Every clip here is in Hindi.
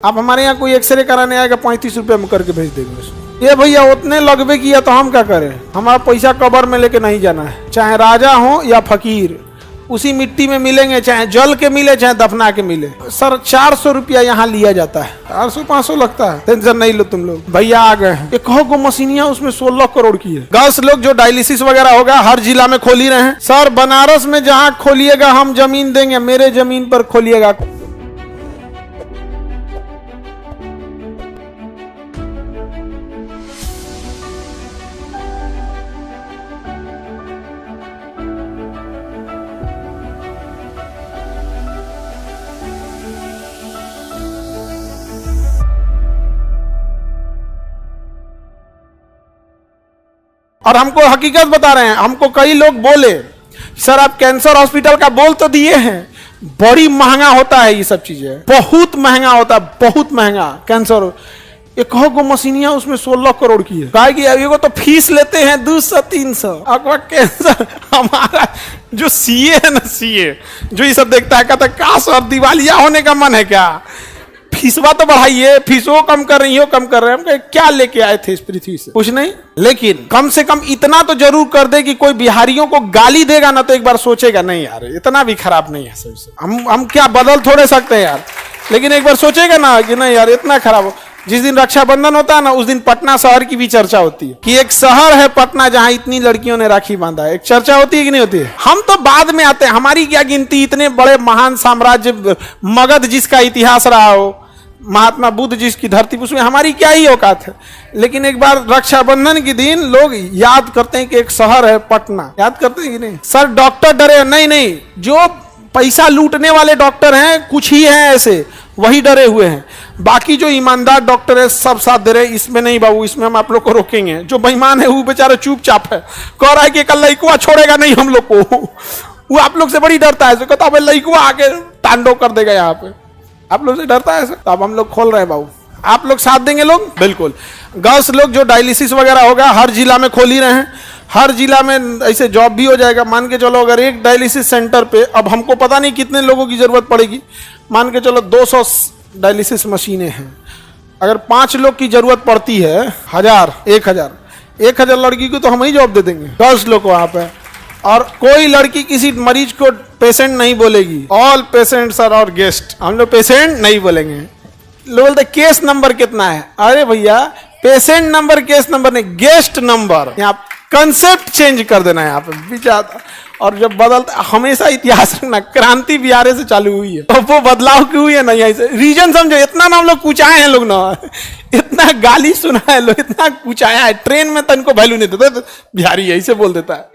आप हमारे यहाँ कोई एक्सरे कराने आएगा 35 रुपये में करके भेज देंगे उसको। ये भैया उतने लगबे किया तो हम क्या करें, हमारा पैसा कब्र में लेके नहीं जाना है। चाहे राजा हो या फकीर उसी मिट्टी में मिलेंगे, चाहे जल के मिले चाहे दफना के मिले। सर 400 रुपया यहाँ लिया जाता है, 400-500 लगता है। टेंशन नहीं लो तुम लोग। भैया आ गए हैं, एक को मशीनियां उसमें 16 करोड़ की है। गर्ल्स लोग जो डायलिसिस वगैरह होगा हर जिला में खोल ही रहे हैं। सर बनारस में जहाँ खोलिएगा हम जमीन देंगे, मेरे जमीन पर खोलिएगा। और हमको हकीकत बता रहे हैं। हमको कई लोग बोले सर आप कैंसर हॉस्पिटल का बोल तो दिए हैं, बड़ी महंगा होता है ये सब चीजें, बहुत महंगा होता है, बहुत महंगा कैंसर। एक को मशीनियां उसमें 16 करोड़ की है। कहा कि एगो तो फीस लेते हैं 200-300। अगवा कैंसर हमारा जो सीए है ना, सीए जो ये सब देखता है कहता है का सर दिवालिया होने का मन है क्या, फीसवा तो बढ़ाइए, फीसो कम कर रही हो, कम कर रहे हैं। हम क्या लेके आए थे इस पृथ्वी से, कुछ नहीं। लेकिन कम से कम इतना तो जरूर कर दे कि कोई बिहारियों को गाली देगा ना तो एक बार सोचेगा नहीं यार इतना भी खराब नहीं है सही। हम क्या बदल थोड़े सकते हैं यार, लेकिन एक बार सोचेगा ना कि नहीं यार इतना खराब हो। जिस दिन रक्षाबंधन होता है ना उस दिन पटना शहर की भी चर्चा होती है कि एक शहर है पटना जहां इतनी लड़कियों ने राखी बांधा है। एक चर्चा होती है कि नहीं होती है। हम तो बाद में आते हैं, हमारी क्या गिनती। इतने बड़े महान साम्राज्य मगध जिसका इतिहास रहा हो, महात्मा बुद्ध जिसकी धरती, उसमें हमारी क्या ही औकात है। लेकिन एक बार रक्षाबंधन के दिन लोग याद करते हैं कि एक शहर है पटना, याद करते हैं कि नहीं। सर डॉक्टर डरे नहीं, जो पैसा लूटने वाले डॉक्टर हैं कुछ ही हैं ऐसे, वही डरे हुए हैं। बाकी जो ईमानदार डॉक्टर है सब साथ दे रहे हैं, इसमें नहीं बाबू, इसमें हम आप लोग को रोकेंगे। जो बेईमान है वो बेचारा चुपचाप है, कह रहा है कि कल लइकुआ छोड़ेगा नहीं हम लोग को। वो आप लोग से बड़ी डरता है, कहता है लइकुआ आके तांडव कर देगा यहाँ पे, आप लोग से डरता है। तो अब हम लोग खोल रहे हैं बाबू, आप लोग साथ देंगे लोग, बिल्कुल। गर्ल्स लोग जो डायलिसिस वगैरह होगा हर जिला में खोल ही रहे हैं, हर जिला में ऐसे जॉब भी हो जाएगा। मान के चलो अगर एक डायलिसिस सेंटर पे, अब हमको पता नहीं कितने लोगों की जरूरत पड़ेगी, मान के चलो 200 डायलिसिस मशीनें हैं। अगर 5 लोग की जरूरत पड़ती है, 1000 लड़की को तो हम ही जॉब दे देंगे गर्ल्स लोग को वहां पे। और कोई लड़की किसी मरीज को पेशेंट नहीं बोलेगी, all patients are our guest. हम लोग पेशेंट नहीं बोलेंगे। लोग बोलते केस नंबर कितना है, अरे भैया पेशेंट नंबर केस नंबर नहीं, गेस्ट नंबर। यहाँ कंसेप्ट चेंज कर देना है यहाँ पे विचार। और जब बदलता, हमेशा इतिहास रखना, क्रांति बिहार से चालू हुई है और वो बदलाव क्यों हुई है ना यहाँ से रीजन समझो। इतना नाम लोग कुचाए हैं लोग ना, इतना गाली सुना है लोग, इतना कुचाया है। ट्रेन में तो इनको वैल्यू नहीं देता, बिहारी ऐसे बोल देता है।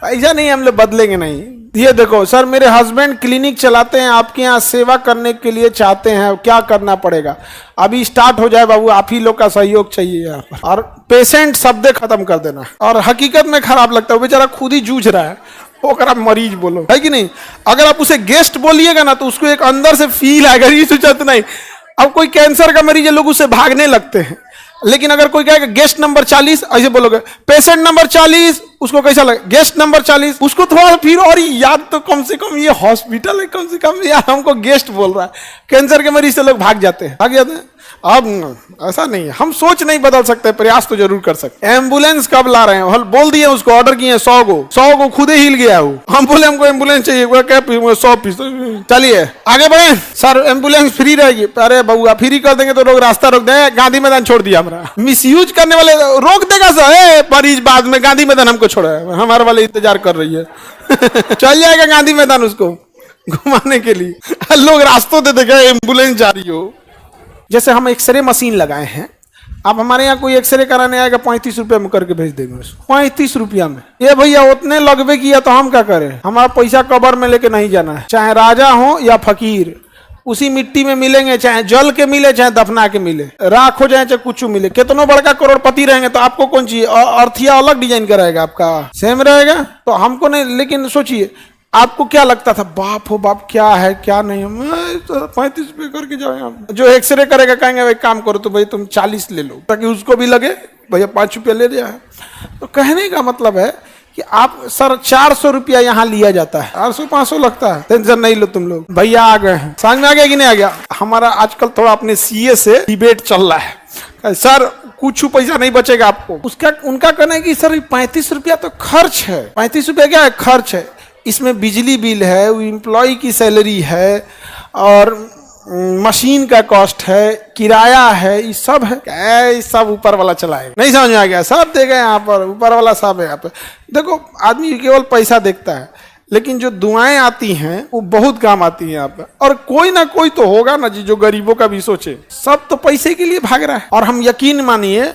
ऐसा नहीं, हम लोग बदलेंगे नहीं। ये देखो सर मेरे हस्बैंड क्लिनिक चलाते हैं, आपके यहाँ सेवा करने के लिए चाहते हैं, क्या करना पड़ेगा। अभी स्टार्ट हो जाए बाबू, आप ही लोग का सहयोग चाहिए यहाँ पर। और पेशेंट शब्द खत्म कर देना। और हकीकत में खराब लगता है, बेचारा खुद ही जूझ रहा है, वो कर आप मरीज बोलो, है कि नहीं। अगर आप उसे गेस्ट बोलिएगा ना तो उसको एक अंदर से फील आएगा, ये सोचते नहीं। अब कोई कैंसर का मरीज है, लोग उससे भागने लगते हैं। लेकिन अगर कोई कहेगा गेस्ट नंबर 40, ऐसे बोलोगे पेशेंट नंबर 40, उसको कैसा लगे गेस्ट नंबर 40, उसको थोड़ा फिर और याद तो कम से कम ये हॉस्पिटल है, कम से कम यार हमको गेस्ट बोल रहा है। कैंसर के मरीज से लोग भाग जाते हैं। अब ऐसा नहीं है, हम सोच नहीं बदल सकते, प्रयास तो जरूर कर सकते। एम्बुलेंस कब ला रहे हैं, बोल दिए उसको, ऑर्डर किए 100 को खुद ही हिल गया वो। हम बोले हमको एम्बुलेंस चाहिए, 100 पीस। चलिए आगे बढ़े। सर एम्बुलेंस फ्री रहेगी, अरे बउआ फ्री कर देंगे तो लोग रास्ता रोक देंगे। गांधी मैदान छोड़ दिया हमारा, मिसयूज करने वाले रोक देगा सर। मरीज बाद में गांधी मैदान हमको छोड़ा है, हमारे वाले इंतजार कर रही है। चल जाएगा गांधी मैदान उसको घुमाने के लिए। लोग रास्तों दे देगा एम्बुलेंस जा रही हो। जैसे हम एक्सरे मशीन लगाए हैं, आप हमारे यहाँ कोई एक्सरे कराने आएगा 35 रुपये में करके भेज देंगे उसको, 35 रुपया में। ये भैया उतने लगबे किया तो हम क्या करें, हमारा पैसा कब्र में लेके नहीं जाना है। चाहे राजा हो या फकीर उसी मिट्टी में मिलेंगे, चाहे जल के मिले चाहे दफना के मिले, राख हो जाए चाहे कुछ मिले। कितनों बड़का करोड़पति रहेंगे तो आपको कौन चाहिए, अर्थिया अलग डिजाइन कराएगा, आपका सेम रहेगा तो हमको नहीं। लेकिन सोचिए आपको क्या लगता था, बाप हो बाप क्या है क्या नहीं, तो 35 रुपये करके जाओ। जो एक्सरे करेगा कहेंगे भाई काम करो तो भाई तुम 40 ले लो, ताकि उसको भी लगे भैया 5 रुपये ले लिया है। तो कहने का मतलब है कि आप सर 400 रुपया यहाँ लिया जाता है, 400-500 लगता है, टेंशन नहीं लो तुम लोग। भैया आ गए हैं, समझ में आ गया कि नहीं आ गया? हमारा आजकल थोड़ा अपने सीए से डिबेट चल रहा है, सर कुछ पैसा नहीं बचेगा आपको। उसका उनका कहना है कि सर 35 रुपया तो खर्च है। 35 रुपया क्या है? खर्च है। इसमें बिजली बिल है, एम्प्लॉय की सैलरी है, और मशीन का कॉस्ट है, किराया है, ये सब है। ये सब ऊपर वाला चलाएगा। नहीं समझ में आ गया? सब देगा यहाँ पर, ऊपर वाला सब है यहाँ पे। देखो आदमी केवल पैसा देखता है, लेकिन जो दुआएं आती हैं वो बहुत काम आती हैं यहाँ पे। और कोई ना कोई तो होगा ना जी जो गरीबों का भी सोचे। सब तो पैसे के लिए भाग रहा है। और हम यकीन मानिए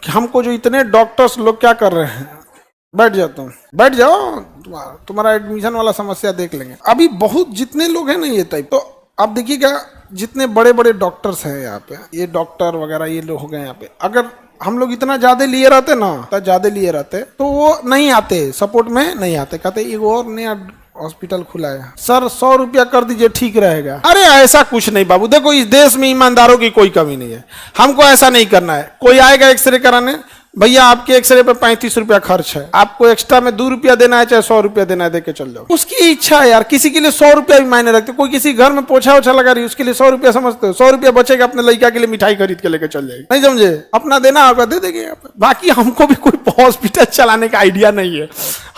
हमको जो इतने डॉक्टर्स लोग क्या कर रहे हैं, बैठ जाता हूँ, बैठ जाओ, तुम्हारा एडमिशन वाला समस्या देख लेंगे। अभी बहुत जितने लोग हैं ना ये टाइप, तो आप देखिएगा जितने बड़े बड़े डॉक्टर्स हैं यहाँ पे, ये डॉक्टर वगैरह ये लोग हो गए यहाँ पे, अगर हम लोग इतना ज्यादा लिए रहते ना, ज्यादा लिए रहते तो वो नहीं आते, सपोर्ट में नहीं आते। कहते एक और नया हॉस्पिटल खुला है सर, 100 रुपया कर दीजिए ठीक रहेगा। अरे ऐसा कुछ नहीं बाबू, देखो इस देश में ईमानदारों की कोई कमी नहीं है। हमको ऐसा नहीं करना है। कोई आएगा एक्सरे कराने, भैया आपके एक्सरे पे 35 रुपया खर्च है, आपको एक्स्ट्रा में 2 रुपया देना है चाहे 100 रुपया देना है, दे के चल जाओ। उसकी इच्छा है यार। किसी के लिए 100 रुपया भी मायने रखते। कोई किसी घर में पोछा ओछा लगा रही, उसके लिए 100 रुपया समझते हो? 100 रुपया बचेगा, अपने लड़का के लिए मिठाई खरीद के लेकर चल जाएगी। नहीं समझे? अपना देना होगा दे देंगे। बाकी हमको भी कोई हॉस्पिटल चलाने का आइडिया नहीं है।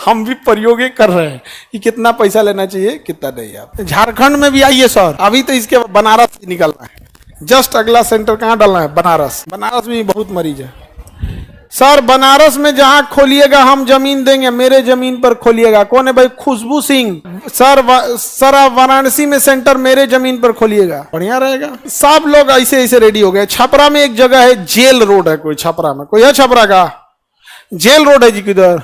हम भी प्रयोग कर रहे हैं कि कितना पैसा लेना चाहिए कितना नहीं। आप झारखंड में भी आइए सर, अभी तो इसके बनारस निकलना है। जस्ट अगला सेंटर कहाँ डालना है? बनारस। बनारस में बहुत मरीज है सर। बनारस में जहां खोलिएगा हम जमीन देंगे, मेरे जमीन पर खोलिएगा। कौन है भाई? खुशबू सिंह सर आप वाराणसी में सेंटर मेरे जमीन पर खोलिएगा, बढ़िया रहेगा। सब लोग ऐसे ऐसे रेडी हो गए। छपरा में एक जगह है, जेल रोड है, कोई छपरा में कोई है? छपरा का जेल रोड है जी किधर,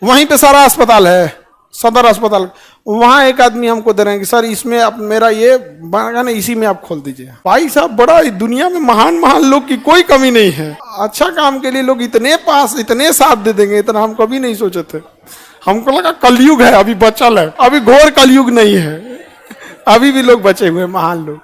वहीं पे सारा अस्पताल है, सदर अस्पताल। वहां एक आदमी हमको दे रहे हैं कि सर इसमें आप मेरा ये बना ना, इसी में आप खोल दीजिए। भाई साहब बड़ा दुनिया में महान महान लोग की कोई कमी नहीं है। अच्छा काम के लिए लोग इतने पास इतने साथ दे देंगे, इतना हम कभी नहीं सोचे थे। हमको लगा कलयुग है अभी बचल है, अभी घोर कलयुग नहीं है, अभी भी लोग बचे हुए महान लोग।